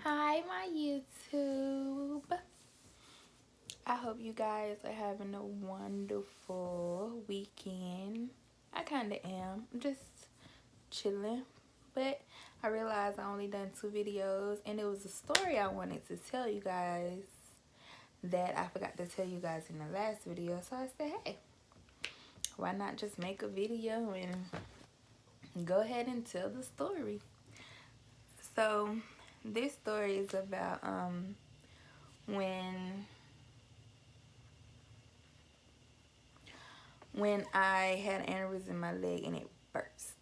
Hi, my YouTube. I hope you guys are having a wonderful weekend. I kind of am. I'm just chilling. But I realized I only done 2 videos, and it was a story I wanted to tell you guys that I forgot to tell you guys in the last video. So I said, hey, why not just make a video and go ahead and tell the story. So this story is about when I had an aneurysm in my leg and it burst.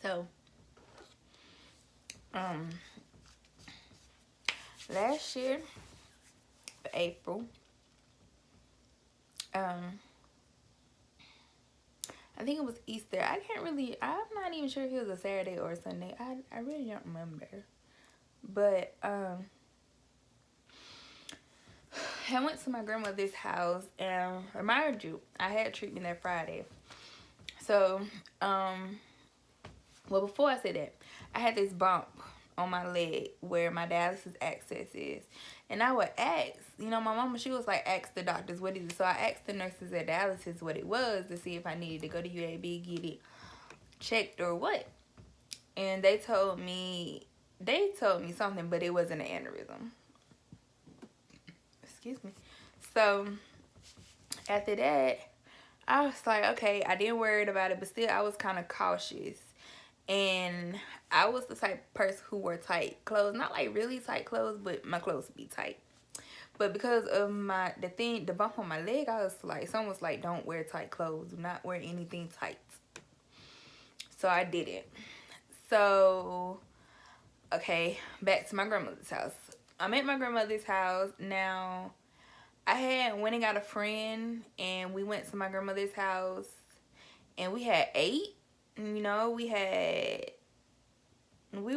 So, last year, April, I think it was Easter. I'm not even sure if it was a Saturday or a Sunday. I really don't remember. But, I went to my grandmother's house, and remind you, I had treatment that Friday. So, well, before I said that, I had this bump on my leg where my dialysis access is. And I would ask, my mama, she was like, ask the doctors what is it. So I asked the nurses at dialysis what it was to see if I needed to go to UAB, get it checked or what. And they told me something, but it wasn't an aneurysm. Excuse me. So after that, I was like, okay, I didn't worry about it, but still I was kind of cautious. And I was the type of person who wore tight clothes. Not like really tight clothes, but my clothes would be tight. But because of the bump on my leg, I was like, someone was like, don't wear tight clothes. Do not wear anything tight. So I didn't. So, okay, back to my grandmother's house. I'm at my grandmother's house. Now, I had went and got a friend, and we went to my grandmother's house, and we had ate. We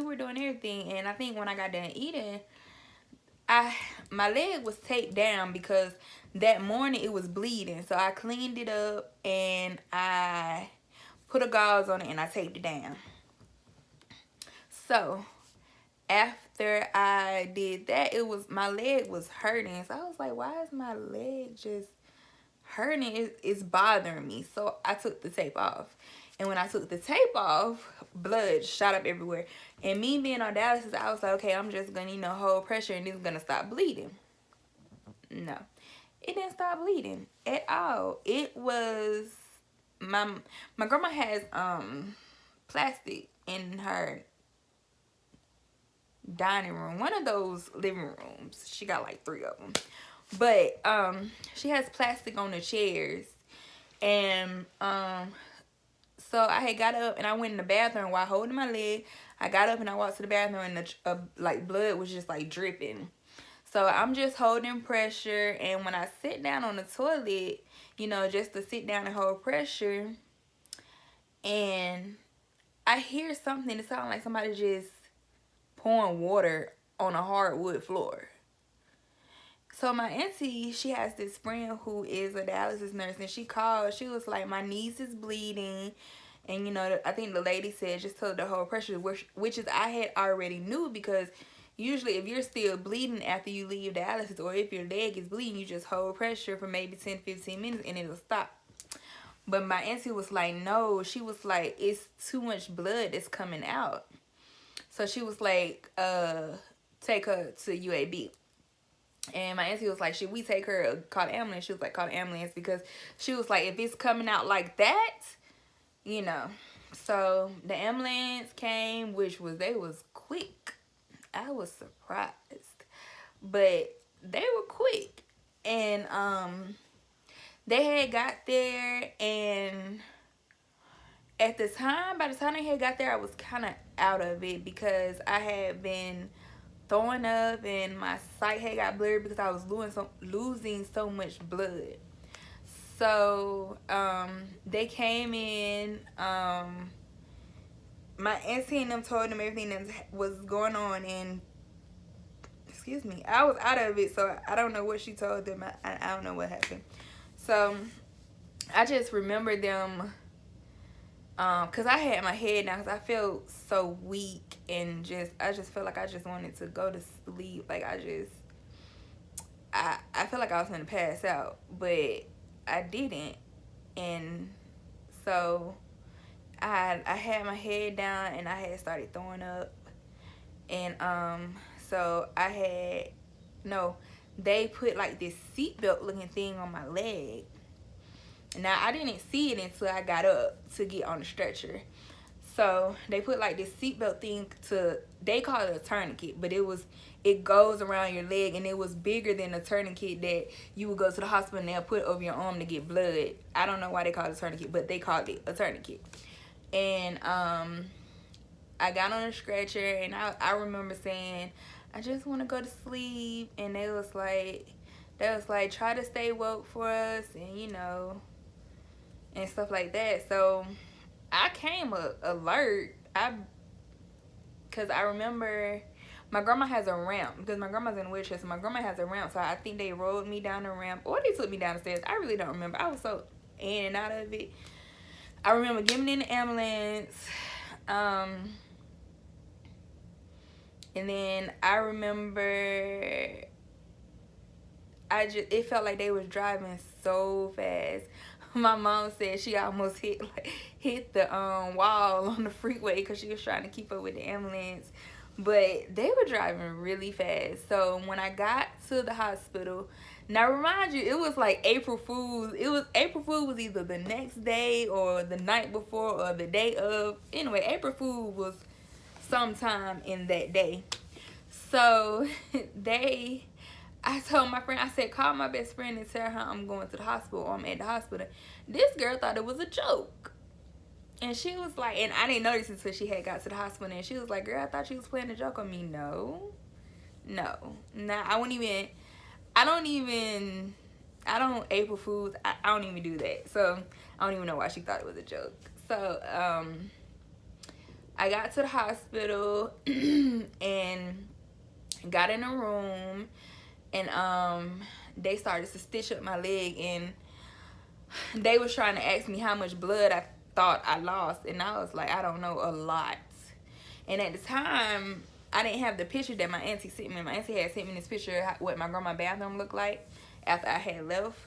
were doing everything, and I think when I got done eating, my leg was taped down because that morning it was bleeding. So I cleaned it up and I put a gauze on it and I taped it down. So after I did that, my leg was hurting. So I was like, why is my leg just hurting? It's bothering me. So I took the tape off. And when I took the tape off, blood shot up everywhere. And me being on dialysis, I was like, okay, I'm just going to, hold pressure and it's going to stop bleeding. No. It didn't stop bleeding at all. It was, my grandma has plastic in her dining room. One of those living rooms. She got like 3 of them. But she has plastic on the chairs. And so I had got up and I went in the bathroom while holding my leg. I got up and I walked to the bathroom and the like blood was just like dripping. So I'm just holding pressure, and when I sit down on the toilet, just to sit down and hold pressure, and I hear something that sounds like somebody just pouring water on a hardwood floor. So my auntie, she has this friend who is a dialysis nurse, and she called. She was like, my niece is bleeding. And, I think the lady said just tell her to hold pressure, which is I had already knew, because usually if you're still bleeding after you leave dialysis, or if your leg is bleeding, you just hold pressure for maybe 10-15 minutes and it'll stop. But my auntie was like, no. She was like, it's too much blood that's coming out. So she was like, take her to UAB. And my auntie was like, should we take her, call the ambulance? She was like, call the ambulance, because she was like, if it's coming out like that, So the ambulance came, they was quick. I was surprised. But they were quick. And they had got there, and by the time they had got there, I was kind of out of it, because I had been throwing up and my sight had got blurred because I was losing so much blood. So they came in. My auntie and them told them everything that was going on, and excuse me, I was out of it, so I don't know what she told them. I don't know what happened. So I just remember them Cause I had my head down, cause I felt so weak and I just felt like I just wanted to go to sleep. Like I felt like I was gonna pass out, but I didn't. And so I had my head down and I had started throwing up. And so I had no, they put like this seatbelt looking thing on my leg. Now I didn't see it until I got up to get on the stretcher. So they put like this seatbelt thing they call it a tourniquet, but it goes around your leg, and it was bigger than a tourniquet that you would go to the hospital and they'll put over your arm to get blood. I don't know why they call it a tourniquet, but they called it a tourniquet. And I got on a stretcher, and I remember saying, I just want to go to sleep. And they was like, try to stay woke for us, and and stuff like that. So I came alert. Because I remember my grandma has a ramp, because my grandma's in a wheelchair, so my grandma has a ramp. So I think they rolled me down the ramp, or they took me down the stairs. I really don't remember. I was so in and out of it. I remember getting in the ambulance. And then I remember it felt like they was driving so fast. My mom said she almost hit the wall on the freeway because she was trying to keep up with the ambulance. But they were driving really fast. So when I got to the hospital, now remind you, it was like April Fool's. April Fool was either the next day or the night before or the day of. Anyway, April Fool was sometime in that day. So I told my friend, I said, call my best friend and tell her I'm going to the hospital, or I'm at the hospital. This girl thought it was a joke. And she was like, and I didn't notice until she had got to the hospital, and she was like, girl, I thought you was playing a joke on me. No. Nah, I don't April Fools. I don't even do that. So I don't even know why she thought it was a joke. So I got to the hospital and got in a room, and they started to stitch up my leg, and they was trying to ask me how much blood I thought I lost, and I was like, I don't know, a lot. And at the time, I didn't have the picture that my auntie sent me. My auntie had sent me this picture of what my grandma's bathroom looked like after I had left,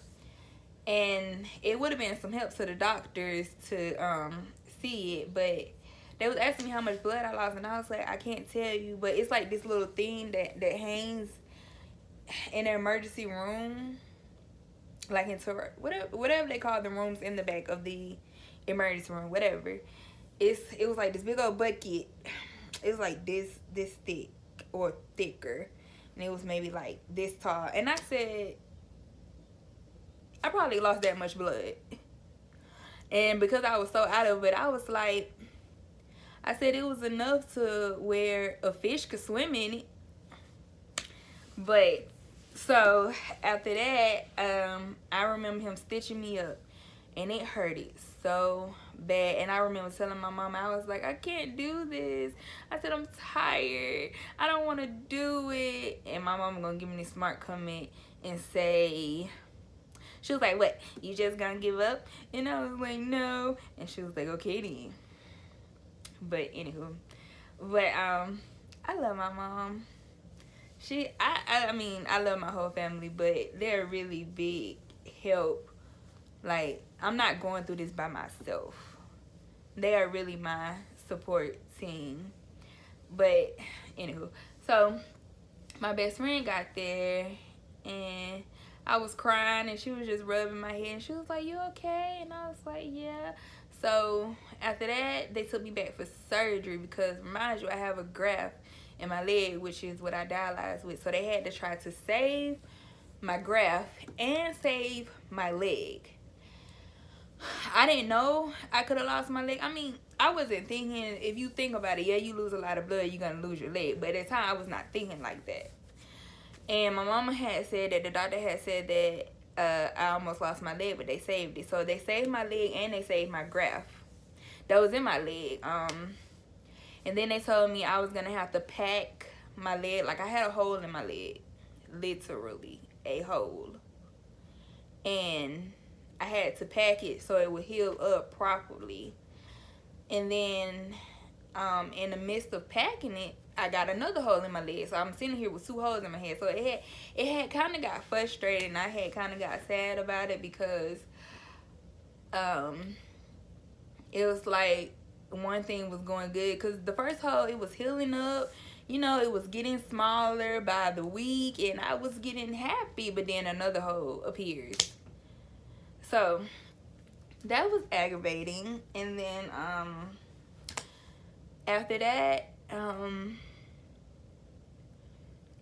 and it would have been some help to the doctors to see it, but they was asking me how much blood I lost, and I was like, I can't tell you, but it's like this little thing that hangs in the emergency room, like into whatever they call the rooms in the back of the emergency room, whatever. It was like this big old bucket. It was like this thick or thicker, and it was maybe like this tall. And I said, I probably lost that much blood. And because I was so out of it, I was like, I said it was enough to where a fish could swim in it. But so after that, I remember him stitching me up, and it hurted so bad. And I remember telling my mom, I was like, I can't do this. I said, I'm tired. I don't want to do it. And my mom gonna give me this smart comment and say, she was like, what, you just gonna give up? And I was like, no. And she was like, okay then. But anywho, I love my mom. I mean, I love my whole family, but they're a really big help. Like, I'm not going through this by myself. They are really my support team. But anywho, so my best friend got there, and I was crying, and she was just rubbing my head, and she was like, you okay? And I was like, yeah. So after that, they took me back for surgery because, remind you, I have a graft in my leg, which is what I dialyzed with. So they had to try to save my graft and save my leg. I didn't know I could have lost my leg. I mean, I wasn't thinking, if you think about it, yeah, you lose a lot of blood, you're going to lose your leg. But at the time, I was not thinking like that. And my mama had said that the doctor had said that I almost lost my leg, but they saved it. So they saved my leg and they saved my graft that was in my leg. And then they told me I was going to have to pack my leg. Like, I had a hole in my leg. Literally, a hole. And I had to pack it so it would heal up properly. And then in the midst of packing it, I got another hole in my leg. So I'm sitting here with 2 holes in my head. So it had kind of got frustrated, and I had kind of got sad about it because it was like one thing was going good, because the first hole, it was healing up. You know, it was getting smaller by the week, and I was getting happy. But then another hole appears. So that was aggravating. And then after that,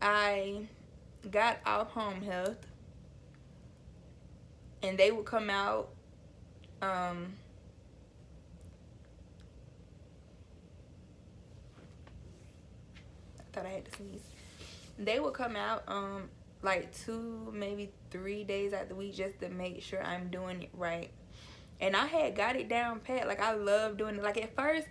I got off home health, and they would come out. I thought I had to sneeze. They would come out like 2, maybe 3 days out the week, just to make sure I'm doing it right. And I had got it down pat. Like, I love doing it. Like, at first,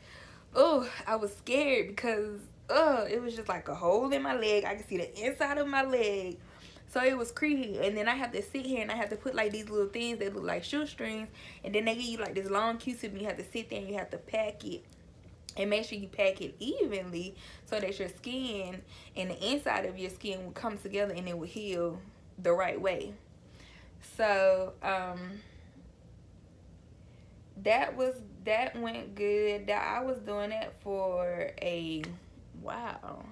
I was scared because it was just like a hole in my leg. I could see the inside of my leg. So it was creepy. And then I have to sit here and I have to put like these little things that look like shoestrings. And then they give you like this long Q-tip, and you have to sit there and you have to pack it. And make sure you pack it evenly so that your skin and the inside of your skin will come together and it will heal the right way. So that went good. I was doing it for a while.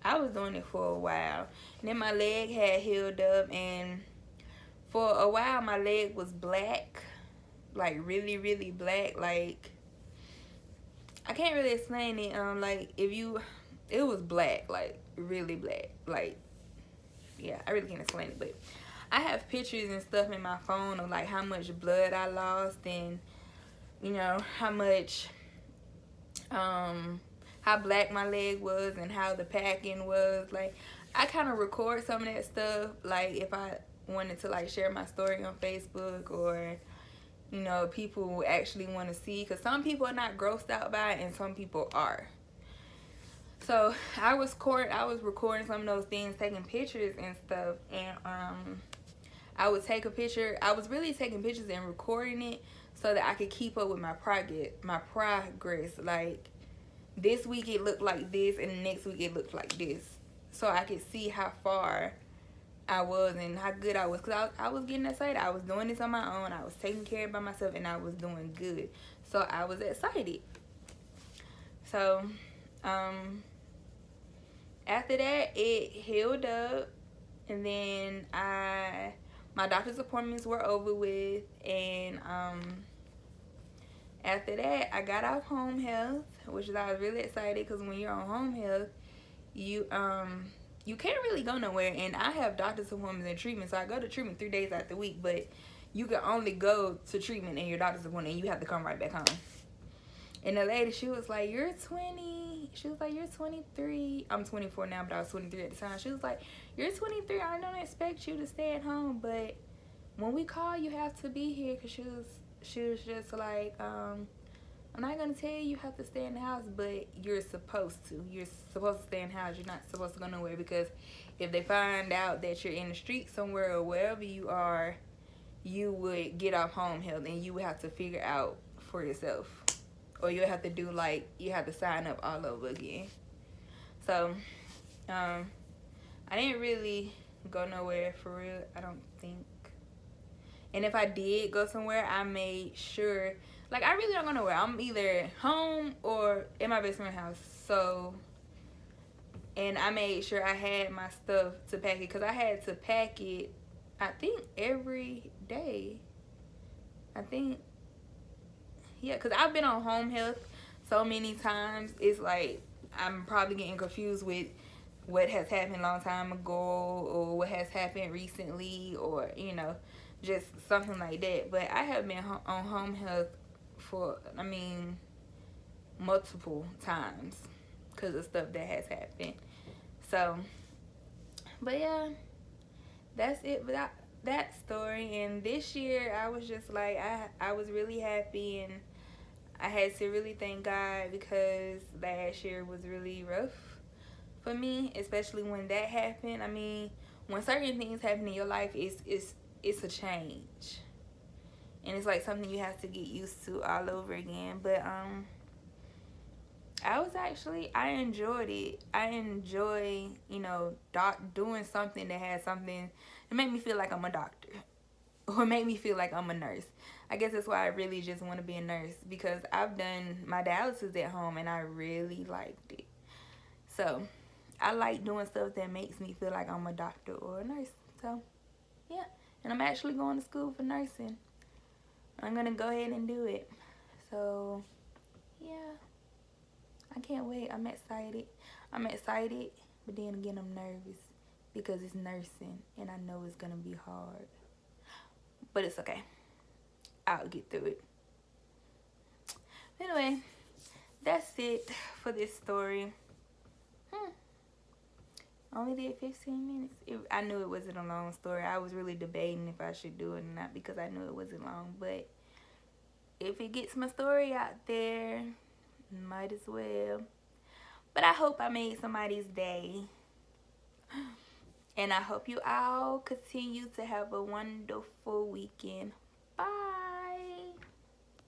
And then my leg had healed up, and for a while my leg was black, like really, really black. Like, I can't really explain it. Like, it was black, like really black. Like, yeah, I really can't explain it, but I have pictures and stuff in my phone of like how much blood I lost, and you know how much, how black my leg was and how the packing was. Like, I kind of record some of that stuff, like if I wanted to like share my story on Facebook, or you know, people actually want to see, because some people are not grossed out by it and some people are. So I was recording some of those things, taking pictures and stuff, and I would take a picture. I was really taking pictures and recording it so that I could keep up with my progress. Like, this week it looked like this, and the next week it looked like this, so I could see how far I was and how good I was, because I was getting excited. I was doing this on my own. I was taking care of it by myself, and I was doing good. So I was excited. So after that, it healed up, and then my doctor's appointments were over with, and after that, I got off home health, which I was really excited, because when you're on home health, you can't really go nowhere. And I have doctor's appointments and treatment, so I go to treatment 3 days out the week, but you can only go to treatment and your doctor's appointment, and you have to come right back home. And the lady, she was like, you're 20. She was like, you're 23. I'm 24 now, but I was 23 at the time. She was like, you're 23. I don't expect you to stay at home, but when we call, you have to be here. Because she was just like, I'm not going to tell you have to stay in the house, but you're supposed to. You're supposed to stay in the house. You're not supposed to go nowhere, because if they find out that you're in the street somewhere or wherever you are, you would get off home health and you would have to figure out for yourself. Or you'll have to do, like, you have to sign up all over again. So, I didn't really go nowhere for real, I don't think. And if I did go somewhere, I made sure, like, I really don't go nowhere. I'm either home or in my best friend's house. So, and I made sure I had my stuff to pack it, because I had to pack it, I think, every day. Yeah, because I've been on home health so many times. It's like I'm probably getting confused with what has happened a long time ago, or what has happened recently, or, you know, just something like that. But I have been on home health for, I mean, multiple times because of stuff that has happened. So, but yeah, that's it. But that story. And this year, I was just like, I was really happy, and I had to really thank God, because last year was really rough for me, especially when that happened. I mean, when certain things happen in your life, it's a change. and it's like something you have to get used to all over again. But I enjoyed it. I enjoy, doing something that has something to make me feel like I'm a doctor or make me feel like I'm a nurse. I guess that's why I really just want to be a nurse, because I've done my dialysis at home and I really liked it. So I like doing stuff that makes me feel like I'm a doctor or a nurse. So yeah, and I'm actually going to school for nursing. I'm gonna go ahead and do it. So yeah, I can't wait. I'm excited. But then again, I'm nervous because it's nursing and I know it's gonna be hard. But it's okay. I'll get through it. Anyway, that's it for this story. Only did 15 minutes. I knew it wasn't a long story. I was really debating if I should do it or not because I knew it wasn't long. But if it gets my story out there, might as well. But I hope I made somebody's day. And I hope you all continue to have a wonderful weekend.